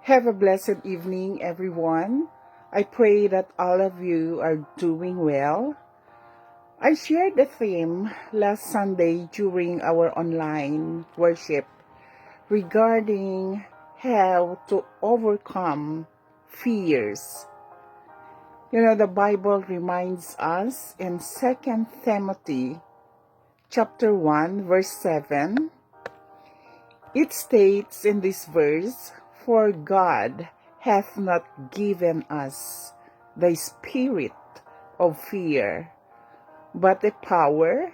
Have a blessed evening, everyone. I pray that all of you are doing well. I shared a theme last Sunday during our online worship regarding how to overcome fears. The Bible reminds us in 2 Timothy chapter 1, verse 7. It states in this verse, "For God hath not given us the spirit of fear, but a power,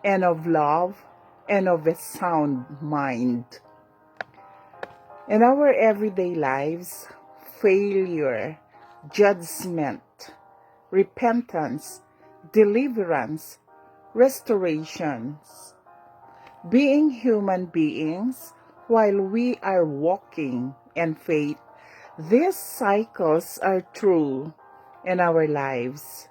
and of love, and of a sound mind." In our everyday lives, failure, judgment, repentance, deliverance, restorations, being human beings, while we are walking in faith, these cycles are true in our lives.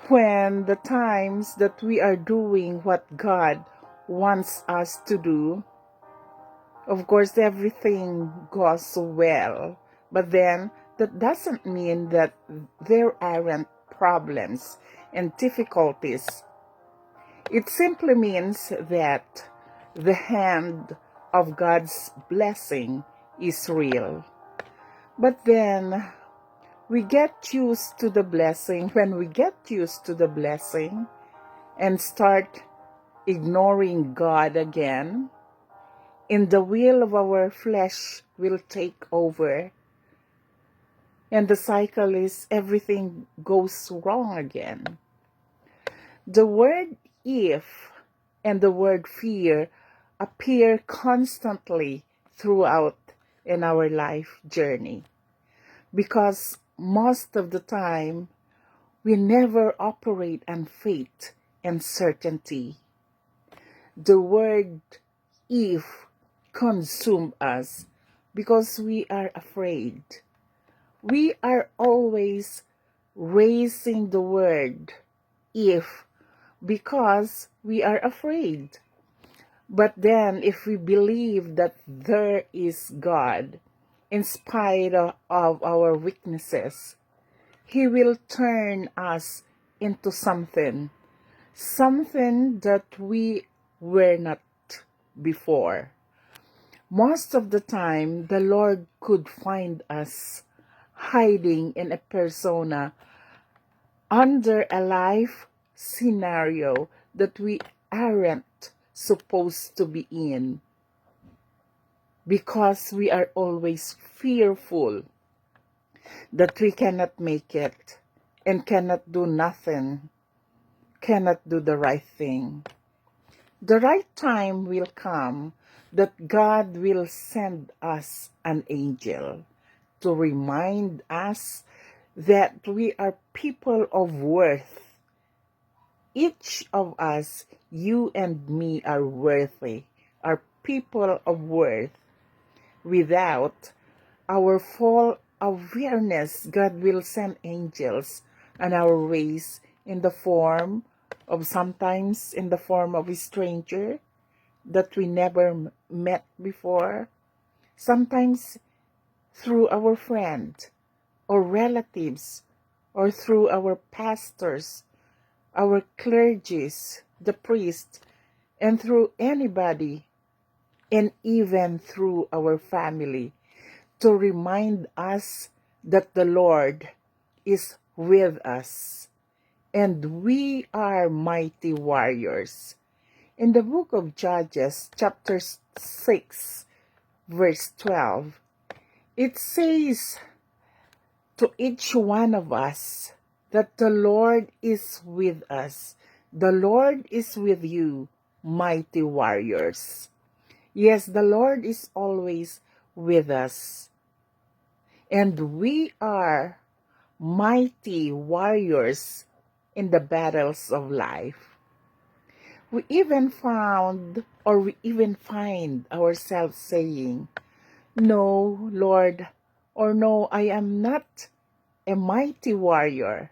When the times that we are doing what God wants us to do, of course, everything goes well. But then, that doesn't mean that there aren't problems and difficulties. It simply means that the hand of God's blessing is real. But then, we get used to the blessing. When we get used to the blessing and start ignoring God again, in the will of our flesh will take over. And the cycle is everything goes wrong again. The word "if" and the word "fear" appear constantly throughout in our life journey, because most of the time we never operate on faith and certainty. The word "if" consumes us because we are afraid. We are always raising the word "if" because we are afraid. But then, if we believe that there is God, in spite of our weaknesses, He will turn us into something that we were not before. Most of the time, the Lord could find us hiding in a persona under a life scenario that we aren't supposed to be in, because we are always fearful that we cannot make it and cannot do nothing, cannot do the right thing. The right time will come that God will send us an angel to remind us that we are people of worth. Each of us, you and me, are worthy, are people of worth. Without our full awareness, God will send angels on our ways sometimes in the form of a stranger that we never met before, sometimes through our friend or relatives, or through our pastors, our clergies, the priest, and through anybody, and even through our family, to remind us that the Lord is with us and we are mighty warriors. In the book of Judges, chapter 6, verse 12, it says to each one of us that the Lord is with us. The Lord is with you, mighty warriors. Yes, the Lord is always with us. And we are mighty warriors in the battles of life. We even find ourselves saying, "No, Lord," or "No, I am not a mighty warrior,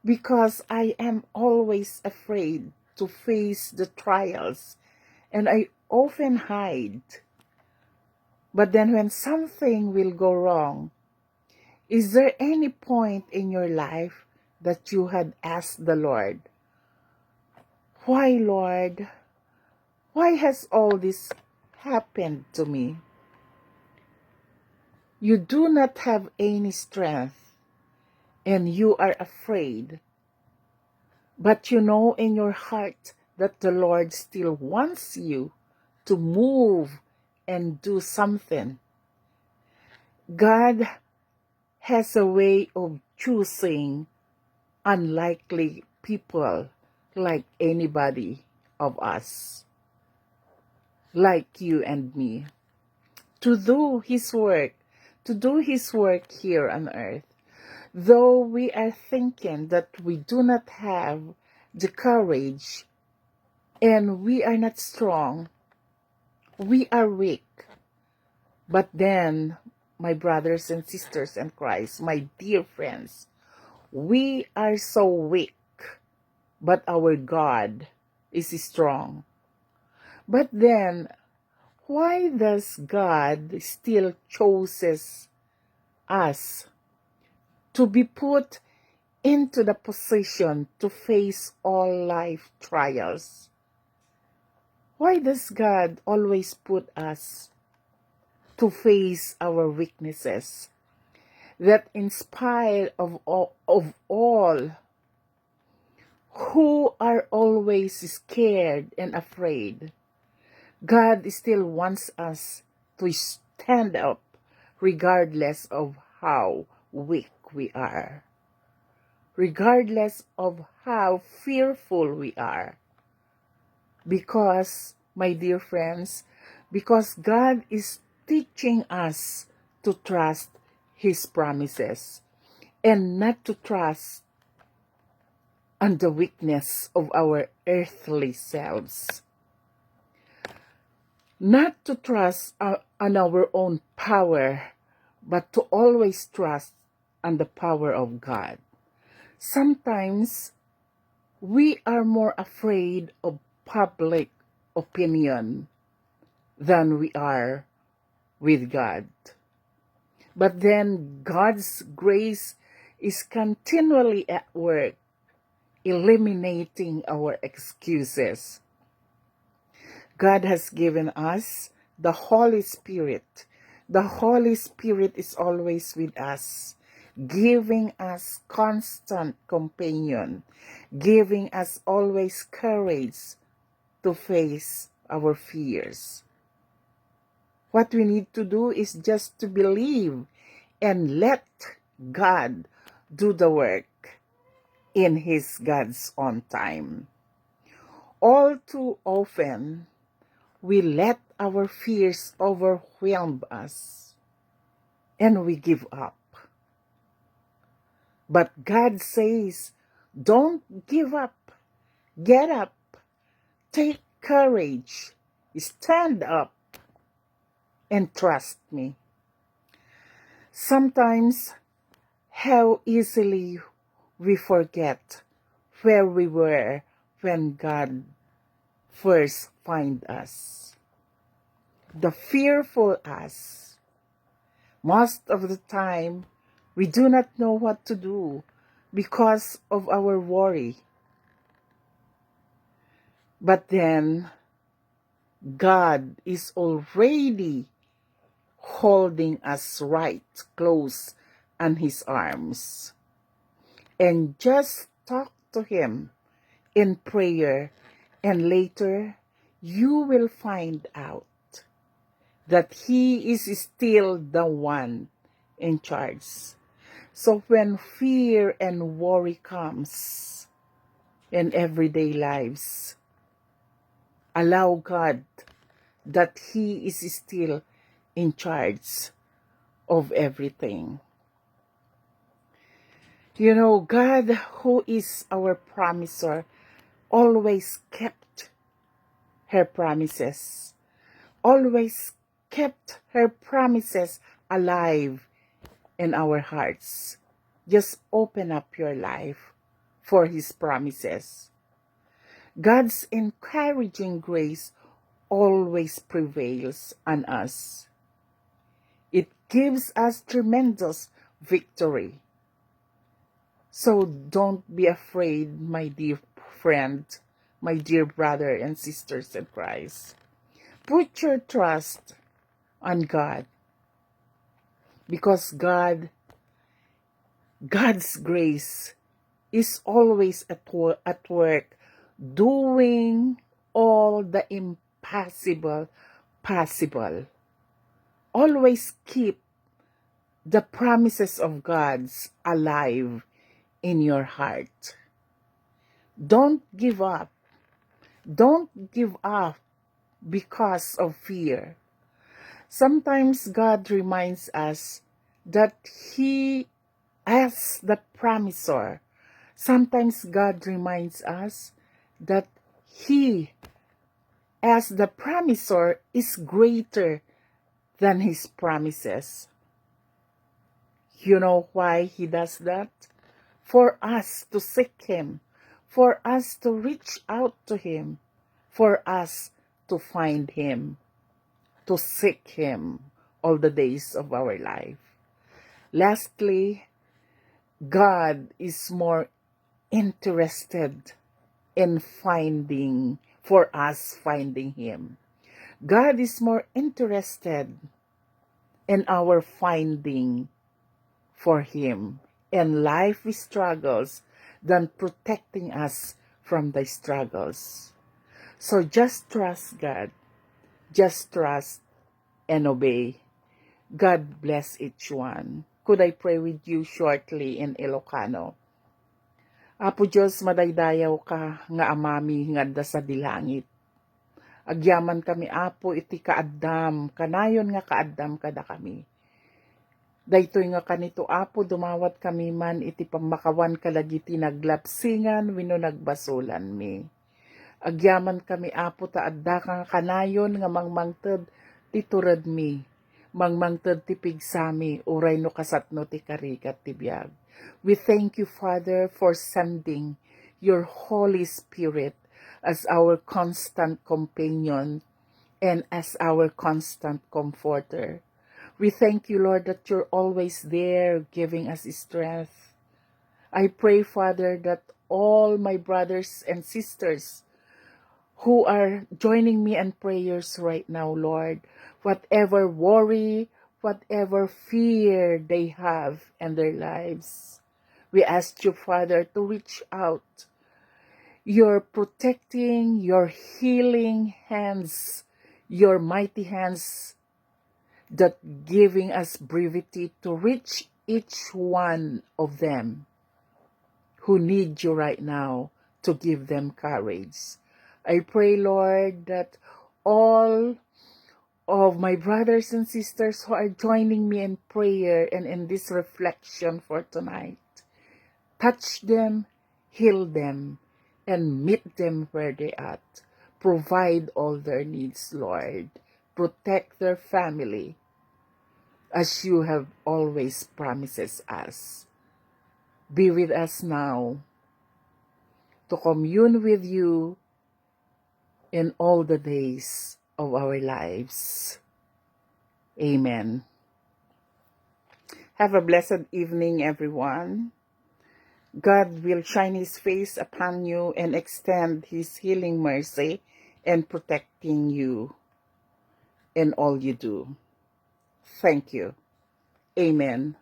because I am always afraid to face the trials, and I often hide." But then when something will go wrong, is there any point in your life that you had asked the Lord, why, Lord? Why has all this happened to me? You do not have any strength and you are afraid. But you know in your heart that the Lord still wants you to move and do something. God has a way of choosing unlikely people like anybody of us, like you and me, to do His work, here on earth. Though we are thinking that we do not have the courage and we are not strong, we are weak. But then, my brothers and sisters in Christ, my dear friends, we are so weak, but our God is strong. But then, why does God still chooses us to be put into the position to face all life trials? Why does God always put us to face our weaknesses? That in spite of all who are always scared and afraid, God still wants us to stand up regardless of how weak we are, regardless of how fearful we are. Because, my dear friends, because God is teaching us to trust His promises and not to trust on the weakness of our earthly selves. Not to trust on our own power, but to always trust on the power of God. Sometimes we are more afraid of public opinion than we are with God. But then God's grace is continually at work, eliminating our excuses. God has given us the Holy Spirit. The Holy Spirit is always with us, giving us constant companion, giving us always courage to face our fears. What we need to do is just to believe and let God do the work in God's own time. All too often, we let our fears overwhelm us and we give up. But God says, don't give up. Get up. Take courage. Stand up and trust me. Sometimes, how easily we forget where we were when God first find us. The fearful us. Most of the time, we do not know what to do because of our worry. But then, God is already holding us right close in His arms. And just talk to Him in prayer, and later you will find out that He is still the one in charge. So when fear and worry comes in everyday lives, allow God that He is still in charge of everything. You know, God, who is our promiser, always kept her promises, always kept her promises alive in our hearts. Just open up your life for His promises. God's encouraging grace always prevails on us. gives us tremendous victory. So don't be afraid, my dear friend, my dear brother and sisters in Christ. Put your trust on God, because God's grace is always at work, doing all the impossible possible. Always keep the promises of God's alive in your heart. Don't give up. Don't give up because of fear. Sometimes God reminds us that He as the promisor. Sometimes God reminds us that He as the promisor is greater than His promises. You know why He does that? For us to seek Him, for us to reach out to Him, for us to find Him, to seek Him all the days of our life. Lastly, God is more interested in finding Him. God is more interested in our finding for Him and life struggles than protecting us from the struggles. So just trust God. Just trust and obey. God bless each one. Could I pray with you shortly in Ilocano? Apo Diyos, madaydayaw ka nga amami nga sa dilangit. Agyaman kami, Apo, iti kaaddam, kanayon nga kaaddam kada kami. Daytoy nga kanito, Apo, dumawat kami man iti pamakawan kalagiti naglapsingan wenno nagbasulan mi. Agyaman kami, Apo, taadda ka kanayon nga mangmangted ti turad mi. Mangmangted ti pigsami, uray no kasatno ti karikat ti biag. We thank you, Father, for sending your Holy Spirit as our constant companion and as our constant comforter. We thank you, Lord, that you're always there giving us strength. I pray, Father, that all my brothers and sisters who are joining me in prayers right now, Lord, whatever worry, whatever fear they have in their lives, we ask you, Father, to reach out your protecting, your healing hands, your mighty hands that giving us brevity to reach each one of them who need you right now to give them courage. I pray, Lord, that all of my brothers and sisters who are joining me in prayer and in this reflection for tonight, touch them, heal them, and meet them where they are at. Provide all their needs, Lord. Protect their family as you have always promised us. Be with us now to commune with you in all the days of our lives. Amen. Have a blessed evening, everyone. God will shine His face upon you and extend His healing mercy and protecting you in all you do. Thank you. Amen.